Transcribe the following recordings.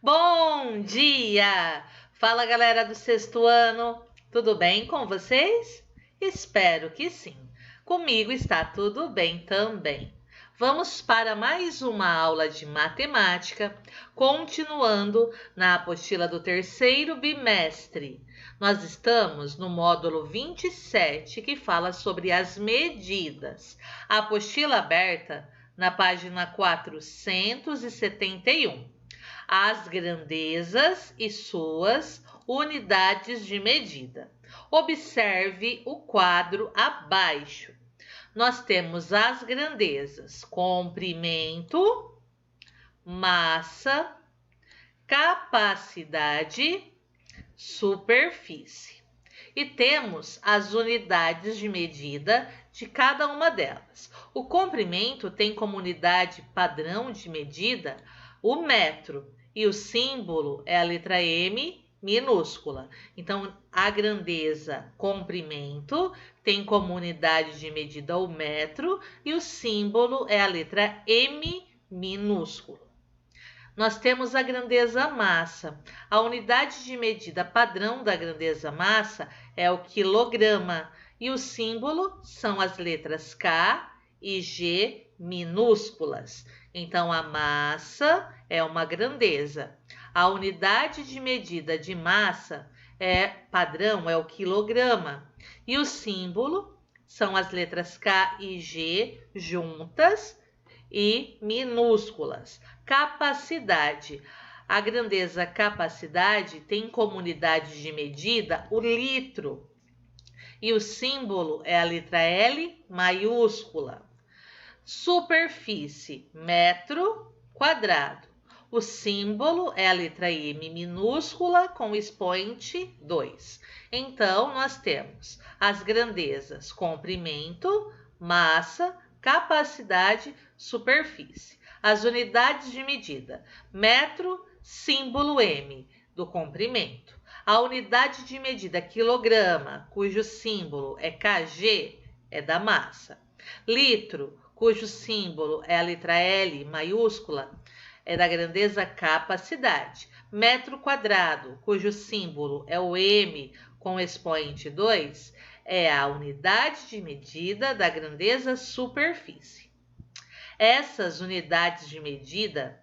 Bom dia! Fala, galera do sexto ano, tudo bem com vocês? Espero que sim. Comigo está tudo bem também. Vamos para mais uma aula de matemática, continuando na apostila do terceiro bimestre. Nós estamos no módulo 27, que fala sobre as medidas. A apostila aberta na página 471. As grandezas e suas unidades de medida. Observe o quadro abaixo. Nós temos as grandezas: comprimento, massa, capacidade, superfície. E temos as unidades de medida de cada uma delas. O comprimento tem como unidade padrão de medida o metro, e o símbolo é a letra M minúscula. Então, a grandeza comprimento tem como unidade de medida o metro e o símbolo é a letra M minúsculo. Nós temos a grandeza massa. A unidade de medida padrão da grandeza massa é o quilograma e o símbolo são as letras K e G minúsculas. Então, a massa é uma grandeza. A unidade de medida de massa padrão é o quilograma. E o símbolo são as letras K e G juntas e minúsculas. Capacidade. A grandeza capacidade tem como unidade de medida o litro. E o símbolo é a letra L maiúscula. Superfície, metro quadrado. O símbolo é a letra M minúscula com expoente 2. Então, nós temos as grandezas comprimento, massa, capacidade, superfície. As unidades de medida: metro, símbolo M do comprimento. A unidade de medida quilograma, cujo símbolo é kg, é da massa. Litro, cujo símbolo é a letra L maiúscula, é da grandeza capacidade. Metro quadrado, cujo símbolo é o M com expoente 2, é a unidade de medida da grandeza superfície. Essas unidades de medida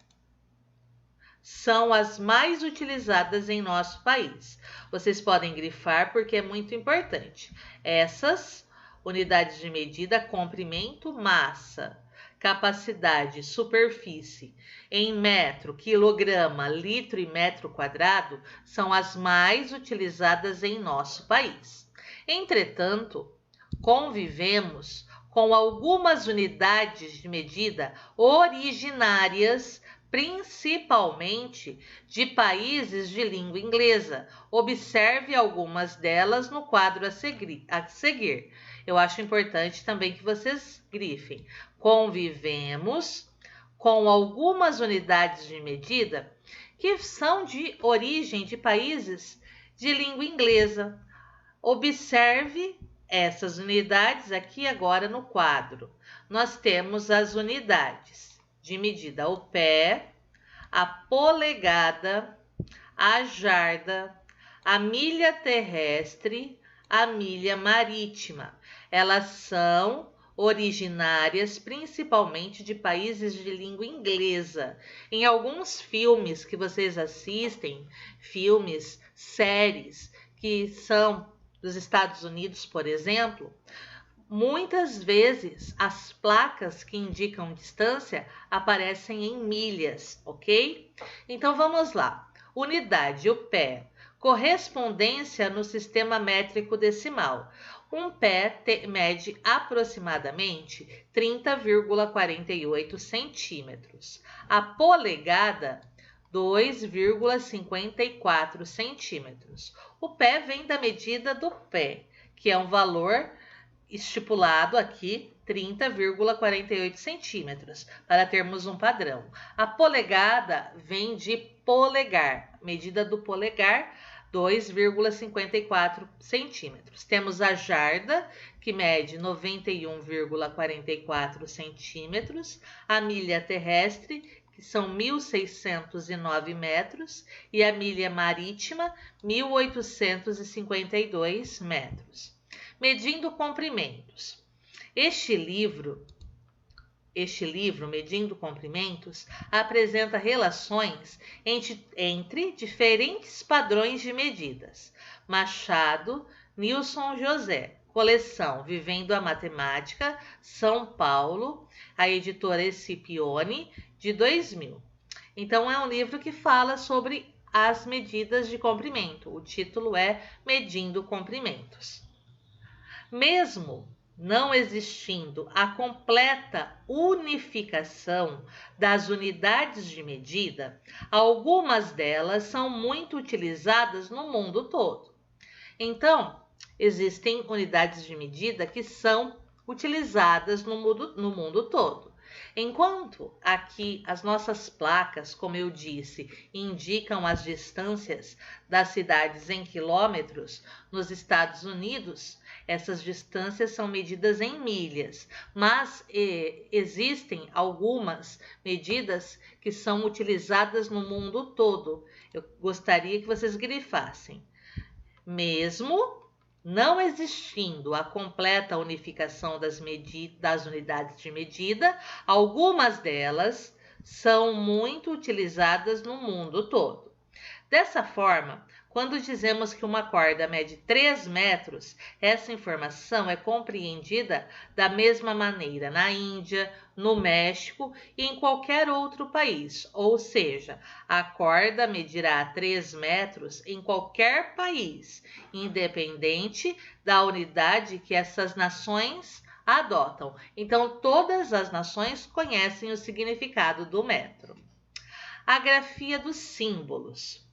são as mais utilizadas em nosso país. Vocês podem grifar porque é muito importante. Essas unidades de medida: comprimento, massa, capacidade, superfície, em metro, quilograma, litro e metro quadrado, são as mais utilizadas em nosso país. Entretanto, convivemos com algumas unidades de medida originárias, principalmente de países de língua inglesa. Observe algumas delas no quadro a seguir. Eu acho importante também que vocês grifem. Convivemos com algumas unidades de medida que são de origem de países de língua inglesa. Observe essas unidades aqui agora no quadro. Nós temos as unidades de medida: o pé, a polegada, a jarda, a milha terrestre, a milha marítima. Elas são originárias principalmente de países de língua inglesa. Em alguns filmes que vocês assistem, filmes, séries que são dos Estados Unidos, por exemplo, muitas vezes as placas que indicam distância aparecem em milhas, ok? Então vamos lá. Unidade, o pé. Correspondência no sistema métrico decimal. Um pé mede aproximadamente 30,48 centímetros. A polegada, 2,54 centímetros. O pé vem da medida do pé, que é um valor estipulado aqui, 30,48 centímetros, para termos um padrão. A polegada vem de polegar, medida do polegar, 2,54 centímetros. Temos a jarda, que mede 91,44 centímetros, a milha terrestre, que são 1.609 metros, e a milha marítima, 1.852 metros. Medindo comprimentos. Este livro, Medindo Comprimentos, apresenta relações entre diferentes padrões de medidas. Machado, Nilson José, coleção Vivendo a Matemática, São Paulo, a editora Escipione, de 2000. Então, é um livro que fala sobre as medidas de comprimento. O título é Medindo Comprimentos. Mesmo não existindo a completa unificação das unidades de medida, algumas delas são muito utilizadas no mundo todo. Então, existem unidades de medida que são utilizadas no mundo todo. Enquanto aqui as nossas placas, como eu disse, indicam as distâncias das cidades em quilômetros, nos Estados Unidos, essas distâncias são medidas em milhas, mas existem algumas medidas que são utilizadas no mundo todo. Eu gostaria que vocês grifassem. Mesmo não existindo a completa unificação das unidades de medida, algumas delas são muito utilizadas no mundo todo. Dessa forma, quando dizemos que uma corda mede 3 metros, essa informação é compreendida da mesma maneira na Índia, no México e em qualquer outro país. Ou seja, a corda medirá 3 metros em qualquer país, independente da unidade que essas nações adotam. Então, todas as nações conhecem o significado do metro. A grafia dos símbolos.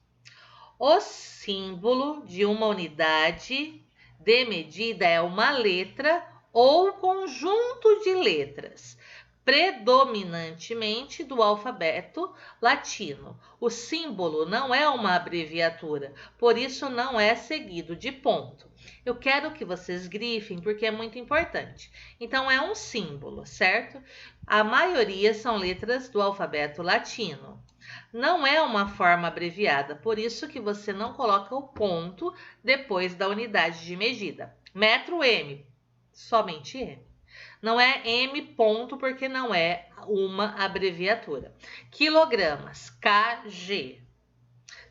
O símbolo de uma unidade de medida é uma letra ou conjunto de letras, predominantemente do alfabeto latino. O símbolo não é uma abreviatura, por isso não é seguido de ponto. Eu quero que vocês grifem porque é muito importante. Então, é um símbolo, certo? A maioria são letras do alfabeto latino. Não é uma forma abreviada, por isso que você não coloca o ponto depois da unidade de medida. Metro M, somente M. Não é M ponto porque não é uma abreviatura. Quilogramas, kg.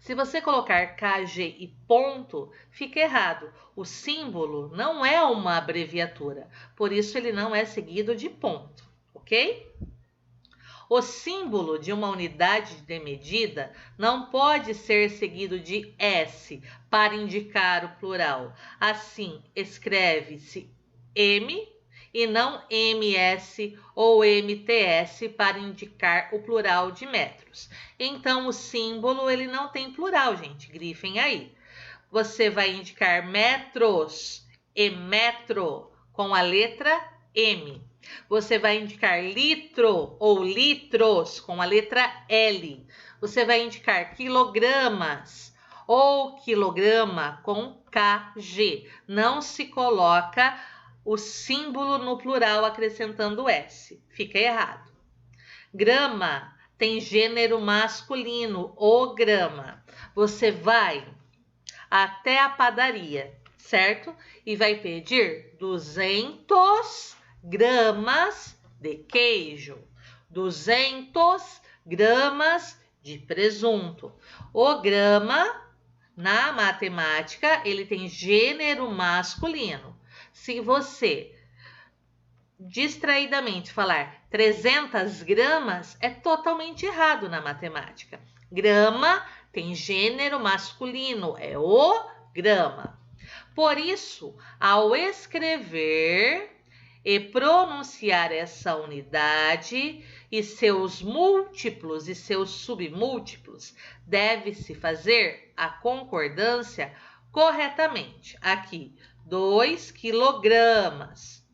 Se você colocar kg e ponto, fica errado. O símbolo não é uma abreviatura, por isso ele não é seguido de ponto, ok? O símbolo de uma unidade de medida não pode ser seguido de S para indicar o plural. Assim, escreve-se M e não MS ou MTS para indicar o plural de metros. Então, o símbolo ele não tem plural, gente. Grifem aí. Você vai indicar metros e metro com a letra M. Você vai indicar litro ou litros com a letra L. Você vai indicar quilogramas ou quilograma com KG. Não se coloca o símbolo no plural acrescentando S. Fica errado. Grama tem gênero masculino, o grama. Você vai até a padaria, certo? E vai pedir 200 gramas de queijo, 200 gramas de presunto. O grama, na matemática, ele tem gênero masculino. Se você distraidamente falar 300 gramas, é totalmente errado na matemática. Grama tem gênero masculino, é o grama. Por isso, ao escrever e pronunciar essa unidade e seus múltiplos e seus submúltiplos, deve-se fazer a concordância corretamente. Aqui, 2 quilogramas,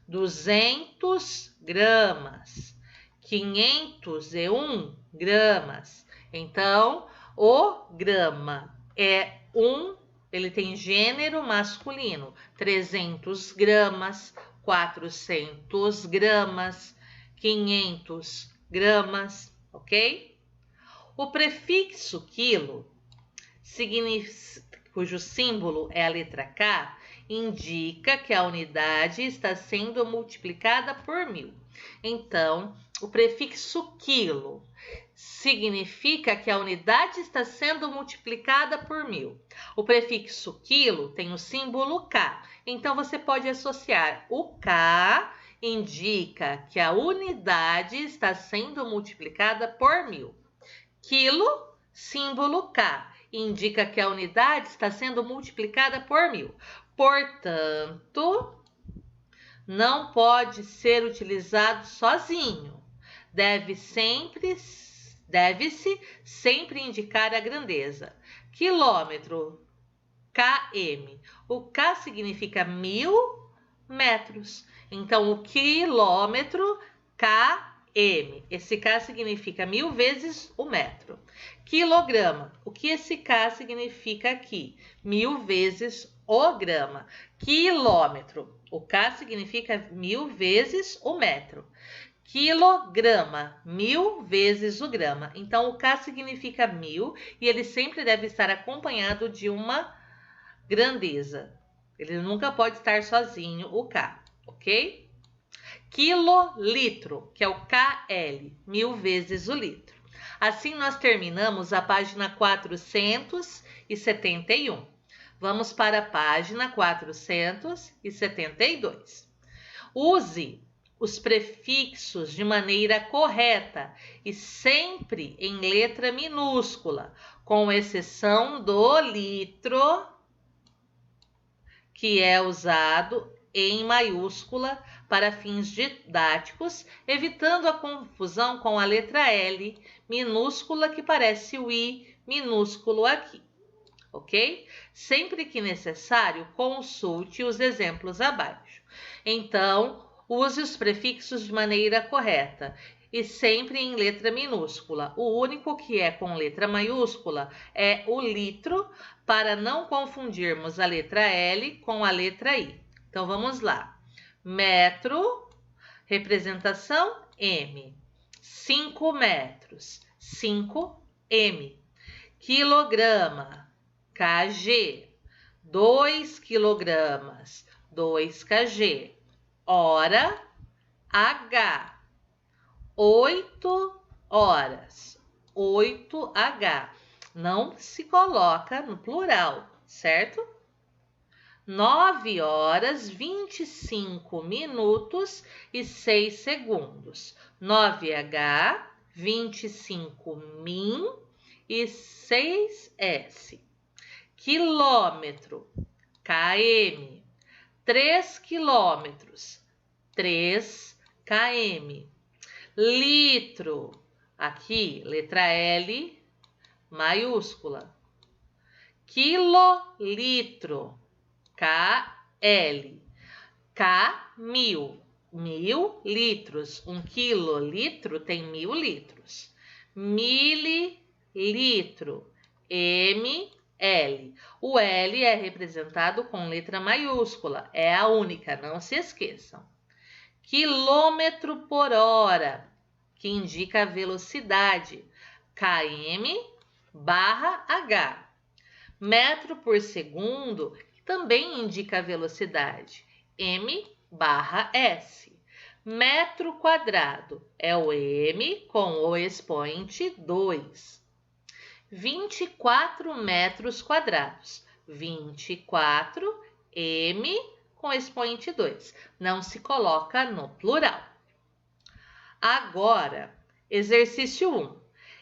200 gramas, 501 gramas. Então, o grama é ele tem gênero masculino, 300 gramas, 400 gramas, 500 gramas. ok? O prefixo quilo, cujo símbolo é a letra K, indica que a unidade está sendo multiplicada por 1000. Então, o prefixo quilo significa que a unidade está sendo multiplicada por 1000. O prefixo quilo tem o símbolo K. Então, você pode associar o K, indica que a unidade está sendo multiplicada por 1000. Quilo, símbolo K, indica que a unidade está sendo multiplicada por 1000. Portanto, não pode ser utilizado sozinho. Deve-se sempre indicar a grandeza. Quilômetro, km. O K significa 1000 metros. Então, o quilômetro, km. Esse K significa 1000 vezes o metro. Quilograma. O que esse K significa aqui? 1000 vezes o grama. Quilômetro. O K significa 1000 vezes o metro. Quilograma, 1000 vezes o grama. Então, o K significa 1000 e ele sempre deve estar acompanhado de uma grandeza. Ele nunca pode estar sozinho, o K, ok? Quilolitro, que é o KL, 1000 vezes o litro. Assim, nós terminamos a página 471. Vamos para a página 472. Use os prefixos de maneira correta e sempre em letra minúscula, com exceção do litro, que é usado em maiúscula para fins didáticos, evitando a confusão com a letra L minúscula, que parece o I minúsculo aqui, ok? Sempre que necessário, consulte os exemplos abaixo. Então, use os prefixos de maneira correta e sempre em letra minúscula. O único que é com letra maiúscula é o litro, para não confundirmos a letra L com a letra I. Então, vamos lá. Metro, representação M. 5 metros, 5M. Quilograma, kg. 2 quilogramas, 2kg. Hora, H. 8 horas, 8H. Não se coloca no plural, certo? 9 horas, 25 minutos e 6 segundos. 9H, 25 min e 6S. Quilômetro, km. 3 quilômetros, 3 km. Litro, aqui, letra L maiúscula. Quilolitro, KL. K, 1000. 1000 litros. 1 quilolitro tem 1000 litros. Mililitro, ML. O L é representado com letra maiúscula. É a única, não se esqueçam. Quilômetro por hora, que indica a velocidade. km/h. Metro por segundo, que também indica a velocidade. m/s. Metro quadrado é o m com o expoente 2. 24 metros quadrados. 24 m com expoente 2. Não se coloca no plural. Agora, exercício 1.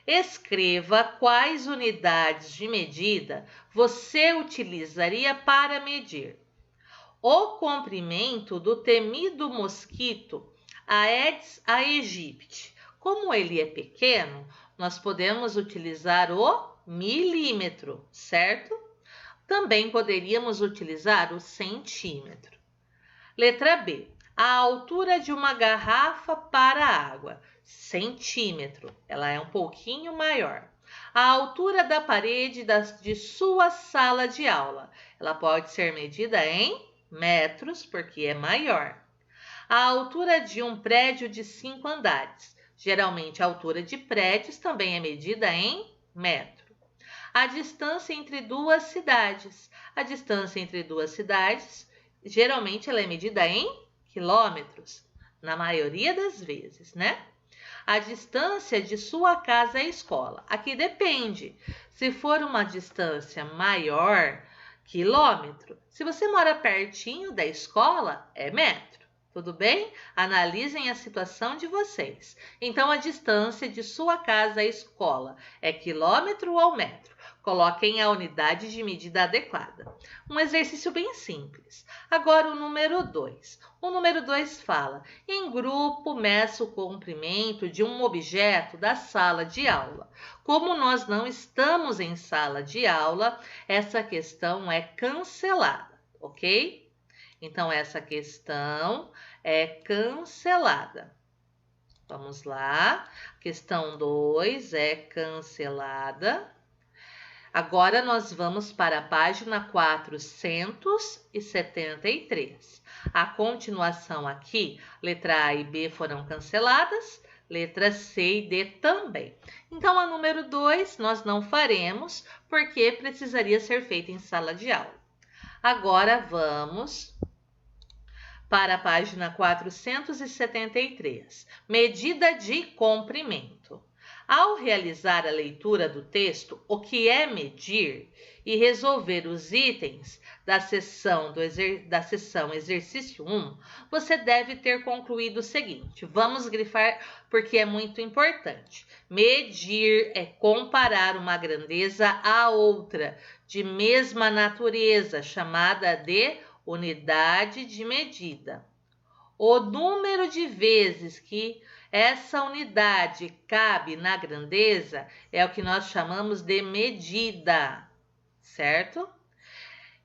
Escreva quais unidades de medida você utilizaria para medir o comprimento do temido mosquito Aedes aegypti. Como ele é pequeno, nós podemos utilizar o milímetro, certo? Também poderíamos utilizar o centímetro. Letra B. A altura de uma garrafa para água, centímetro. Ela é um pouquinho maior. A altura da parede de sua sala de aula. Ela pode ser medida em metros, porque é maior. A altura de um prédio de 5 andares, Geralmente, a altura de prédios também é medida em metro. A distância entre duas cidades. A distância entre duas cidades, geralmente, ela é medida em quilômetros, na maioria das vezes, né? A distância de sua casa à escola. Aqui depende. Se for uma distância maior, quilômetro. Se você mora pertinho da escola, é metro. Tudo bem? Analisem a situação de vocês. Então, a distância de sua casa à escola é quilômetro ou metro? Coloquem a unidade de medida adequada. Um exercício bem simples. Agora, o número 2. O número 2 fala: em grupo, meça o comprimento de um objeto da sala de aula. Como nós não estamos em sala de aula, essa questão é cancelada, ok? Então, essa questão é cancelada. Vamos lá. Questão 2 é cancelada. Agora, nós vamos para a página 473. A continuação aqui, letra A e B foram canceladas, letra C e D também. Então, a número 2 nós não faremos, porque precisaria ser feita em sala de aula. Agora, vamos para a página 473. Medida de comprimento. Ao realizar a leitura do texto, o que é medir, e resolver os itens da seção exercício 1, você deve ter concluído o seguinte. Vamos grifar porque é muito importante. Medir é comparar uma grandeza a outra, de mesma natureza, chamada de unidade de medida. O número de vezes que essa unidade cabe na grandeza é o que nós chamamos de medida, certo?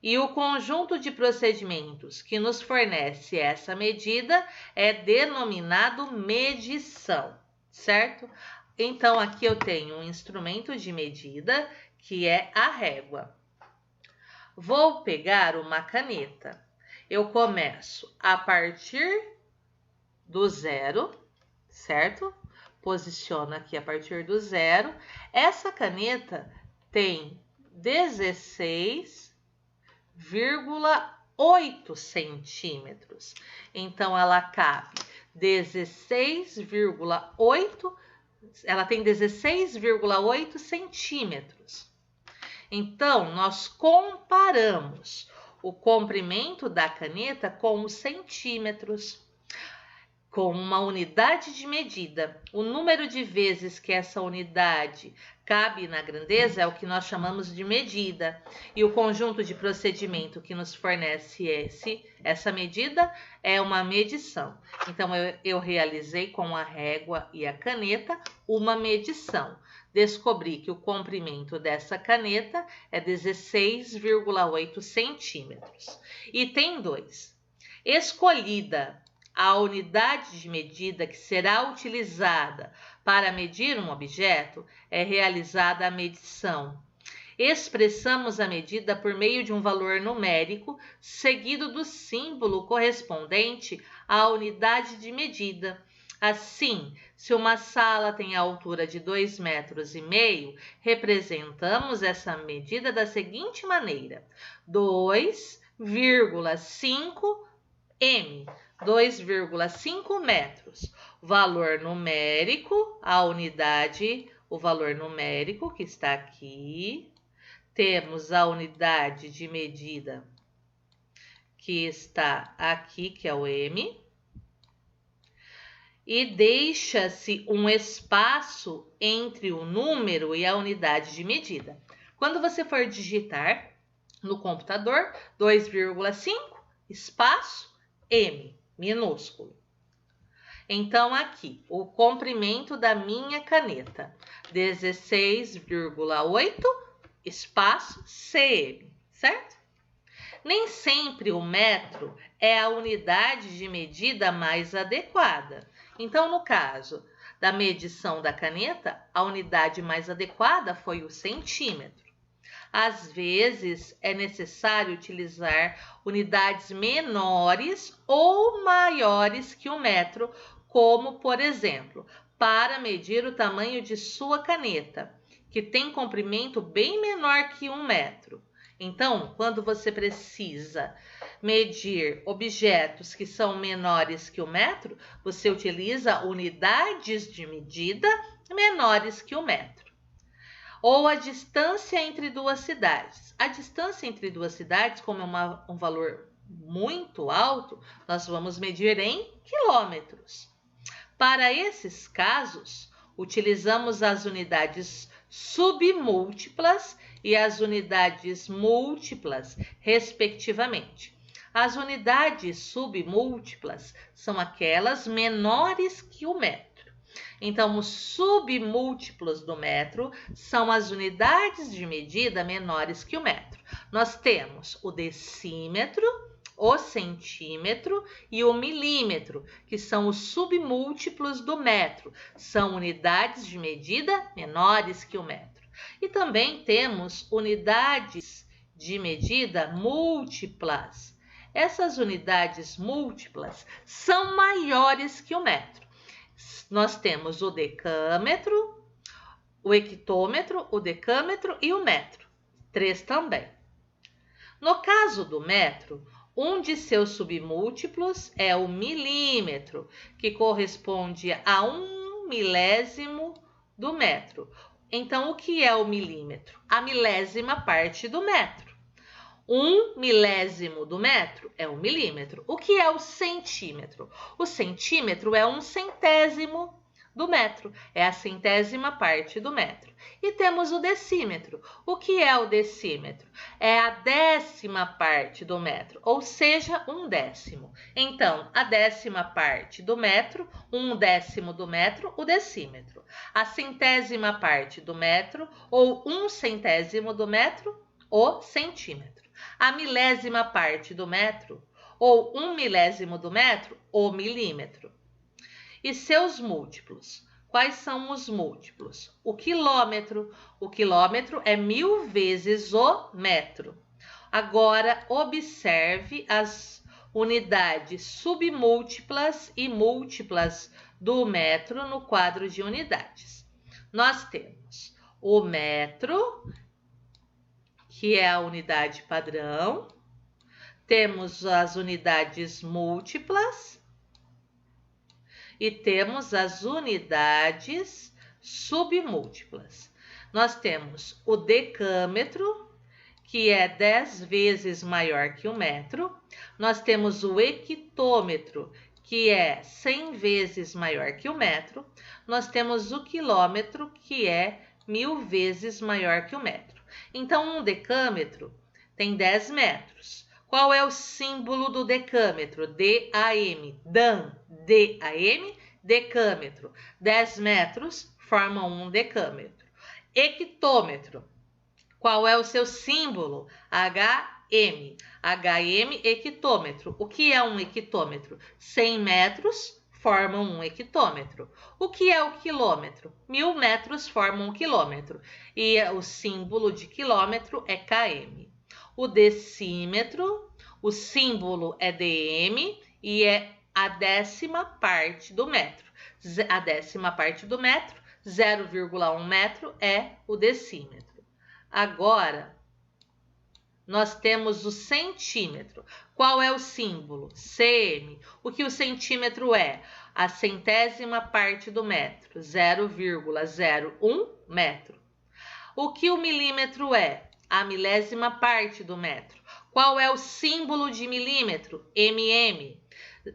E o conjunto de procedimentos que nos fornece essa medida é denominado medição, certo? Então, aqui eu tenho um instrumento de medida, que é a régua. Vou pegar uma caneta. Eu começo a partir do zero, certo? Posiciono aqui a partir do zero. Essa caneta tem 16,8 centímetros. Então, ela cabe 16,8, ela tem 16,8 centímetros. Então, nós comparamos o comprimento da caneta com os centímetros, com uma unidade de medida. O número de vezes que essa unidade cabe na grandeza é o que nós chamamos de medida. E o conjunto de procedimento que nos fornece essa medida é uma medição. Então, eu realizei com a régua e a caneta uma medição. Descobri que o comprimento dessa caneta é 16,8 centímetros. Item 2. Escolhida a unidade de medida que será utilizada para medir um objeto, é realizada a medição. Expressamos a medida por meio de um valor numérico, seguido do símbolo correspondente à unidade de medida. Assim, se uma sala tem a altura de 2,5 metros, representamos essa medida da seguinte maneira: 2,5 m, 2,5 metros. Valor numérico, a unidade, o valor numérico que está aqui. Temos a unidade de medida que está aqui, que é o m. E deixa-se um espaço entre o número e a unidade de medida. Quando você for digitar no computador, 2,5, espaço, m, minúsculo. Então, aqui, o comprimento da minha caneta, 16,8, espaço, cm, certo? Nem sempre o metro é a unidade de medida mais adequada. Então, no caso da medição da caneta, a unidade mais adequada foi o centímetro. Às vezes, é necessário utilizar unidades menores ou maiores que o metro, como, por exemplo, para medir o tamanho de sua caneta, que tem comprimento bem menor que 1 metro. Então, quando você precisa medir objetos que são menores que 1 metro, você utiliza unidades de medida menores que 1 metro. Ou a distância entre duas cidades. A distância entre duas cidades, como é um valor muito alto, nós vamos medir em quilômetros. Para esses casos, utilizamos as unidades submúltiplas e as unidades múltiplas, respectivamente. As unidades submúltiplas são aquelas menores que o metro. Então, os submúltiplos do metro são as unidades de medida menores que o metro. Nós temos o decímetro, o centímetro e o milímetro, que são os submúltiplos do metro. São unidades de medida menores que o metro. E também temos unidades de medida múltiplas. Essas unidades múltiplas são maiores que o metro. Nós temos o decâmetro, o hectômetro, o decâmetro e o metro. 3 também. No caso do metro, um de seus submúltiplos é o milímetro, que corresponde a 1 milésimo do metro. Então, o que é o milímetro? A milésima parte do metro. 1 milésimo do metro é 1 milímetro. O que é o centímetro? O centímetro é 1 centésimo do metro, é a centésima parte do metro. E temos o decímetro. O que é o decímetro? É a 10ª parte do metro, ou seja, 1/10. Então, a 10ª parte do metro, 1/10 do metro, o decímetro. A centésima parte do metro, ou 1 centésimo do metro, o centímetro. A milésima parte do metro, ou 1 milésimo do metro, o milímetro. E seus múltiplos. Quais são os múltiplos? O quilômetro. O quilômetro é 1000 vezes o metro. Agora, observe as unidades submúltiplas e múltiplas do metro no quadro de unidades. Nós temos o metro, que é a unidade padrão. Temos as unidades múltiplas e temos as unidades submúltiplas. Nós temos o decâmetro, que é 10 vezes maior que o metro. Nós temos o hectômetro, que é 100 vezes maior que o metro. Nós temos o quilômetro, que é 1000 vezes maior que o metro. Então, um decâmetro tem 10 metros. Qual é o símbolo do decâmetro? DAM. DAM, D-A-M, decâmetro. 10 metros formam um decâmetro. Hectômetro. Qual é o seu símbolo? HM. HM, hectômetro. O que é um hectômetro? 100 metros formam um hectômetro. O que é o quilômetro? 1000 metros formam um quilômetro. E o símbolo de quilômetro é km. O decímetro, o símbolo é dm e é a 10ª parte do metro. A 10ª parte do metro, 0,1 metro, é o decímetro. Agora, nós temos o centímetro. Qual é o símbolo? cm. O que o centímetro é? A centésima parte do metro, 0,01 metro. O que o milímetro é? A milésima parte do metro. Qual é o símbolo de milímetro? mm.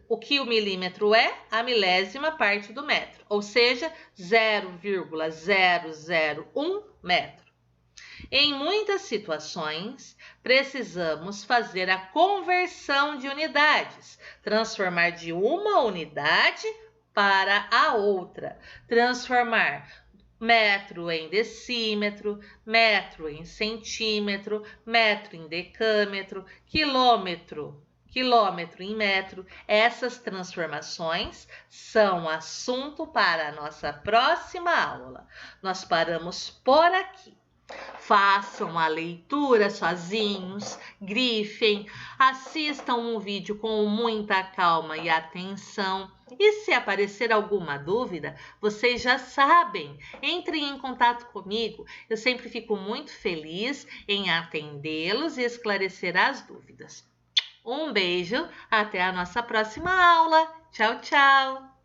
O que o milímetro é? A milésima parte do metro, ou seja, 0,001 metro. Em muitas situações, precisamos fazer a conversão de unidades, transformar de uma unidade para a outra, transformar metro em decímetro, metro em centímetro, metro em decâmetro, quilômetro em metro. Essas transformações são assunto para a nossa próxima aula. Nós paramos por aqui. Façam a leitura sozinhos, grifem, assistam um vídeo com muita calma e atenção. E se aparecer alguma dúvida, vocês já sabem, entrem em contato comigo. Eu sempre fico muito feliz em atendê-los e esclarecer as dúvidas. Um beijo, até a nossa próxima aula. Tchau, tchau!